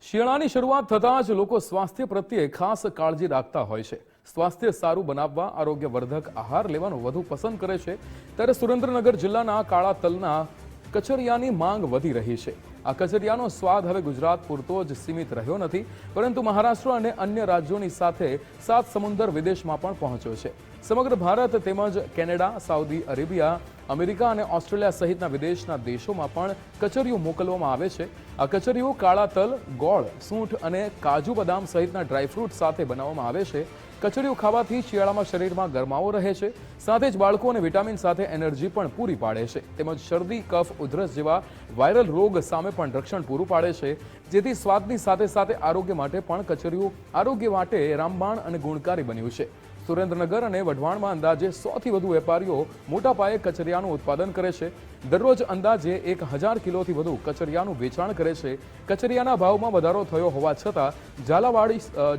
શિયાળાની શરૂઆત થતાં જ લોકો સ્વાસ્થ્ય પ્રત્યે ખાસ કાળજી રાખતા હોય છે। સ્વાસ્થ્ય સારું બનાવવા આરોગ્યવર્ધક આહાર લેવાનું વધુ પસંદ કરે છે। ત્યારે સુરેન્દ્રનગર જિલ્લાના કાળા તલના કચરિયાની માંગ વધી રહી છે। આ કચરિયાનો સ્વાદ હવે ગુજરાત પૂરતો જ સીમિત રહ્યો નથી, પરંતુ મહારાષ્ટ્ર અને અન્ય રાજ્યોની સાથે સાત સમુદ્ર વિદેશમાં પણ પહોંચ્યો છે। સમગ્ર ભારત તેમજ કેનેડા, સાઉદી અરેબિયા, અમેરિકા અને ઓસ્ટ્રેલિયા સહિતના વિદેશના દેશોમાં પણ કચરિયું મોકલવામાં આવે છે। આ કચરિયું કાળા તલ, ગોળ, સૂંઠ અને કાજુ બદામ સહિતના ડ્રાયફ્રૂટ સાથે બનાવવામાં આવે છે। કચરિયું ખાવાથી શિયાળામાં શરીરમાં ગરમાવો રહે છે, સાથે જ બાળકોને વિટામિન સાથે એનર્જી પણ પૂરી પાડે છે, તેમજ શરદી, કફ, ઉધરસ જેવા વાયરલ રોગ સામે પણ રક્ષણ પૂરું પાડે છે। જેથી સ્વાદની સાથે સાથે આરોગ્ય માટે પણ કચરિયું આરોગ્ય માટે રામબાણ અને ગુણકારી બન્યું છે। સુરેન્દ્રનગર અને વઢવાણમાં અંદાજે 100થી વધુ વેપારીઓ મોટા પાયે કચરિયાનું ઉત્પાદન કરે છે। દરરોજ અંદાજે 1000 કિલોથી વધુ કચરિયાનું વેચાણ કરે છે। કચરિયાના ભાવમાં વધારો થયો હોવા છતાં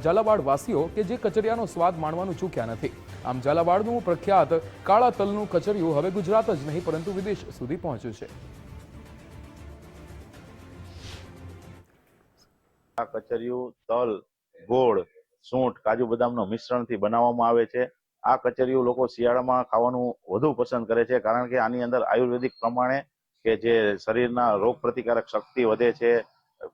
ઝાલાવાડવાસીઓ કે જે કચરિયાનો સ્વાદ માણવાનું ચૂક્યા નથી। આમ ઝાલાવાડનું પ્રખ્યાત કાળા તલનું કચરિયું હવે ગુજરાત જ નહીં પરંતુ વિદેશ સુધી પહોંચ્યું છે। આ કચરિયું તલ, ગોળ, સૂંઠ, કાજુ બદામનો મિશ્રણથી બનાવવામાં આવે છે। આ કચરિયું લોકો શિયાળામાં ખાવાનું વધુ પસંદ કરે છે, કારણ કે આની અંદર આયુર્વેદિક પ્રમાણે કે જે શરીરના રોગ પ્રતિકારક શક્તિ વધે છે,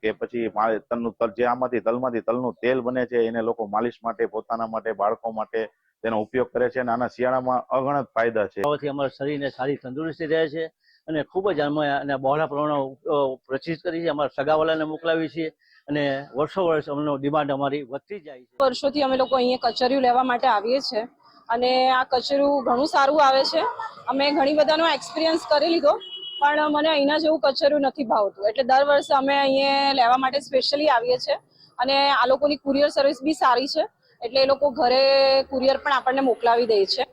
કે પછી તલમાંથી તલનું તેલ બને છે, એને લોકો માલિશ માટે, પોતાના માટે, બાળકો માટે તેનો ઉપયોગ કરે છે અને આના શિયાળામાં અગણિત ફાયદા છે। અમારા શરીરને સારી તંદુરસ્તી રહે છે અને ખૂબ જ અમે બહોળા પ્રમાણમાં પ્રચિત કરી છે। અમારા સગાવાલાને મોકલાવી છીએ અને વર્ષો અમને ડિમાન્ડ અમારી વધતી જાય છે। વર્ષોથી અમે લોકો અહીંયા કચરિયું લેવા માટે આવીએ છીએ અને આ કચરિયું ઘણું સારું આવે છે। અમે ઘણી બધાનો એક્સપિરિયન્સ કરી લીધો, પણ મને અહીંના જેવું કચરિયું નથી ભાવતું, એટલે દર વર્ષે અમે અહીંયા લેવા માટે સ્પેશિયલી આવીએ છીએ। અને આ લોકોની કુરિયર સર્વિસ બી સારી છે, એટલે એ લોકો ઘરે કુરિયર પણ આપણને મોકલાવી દે છે।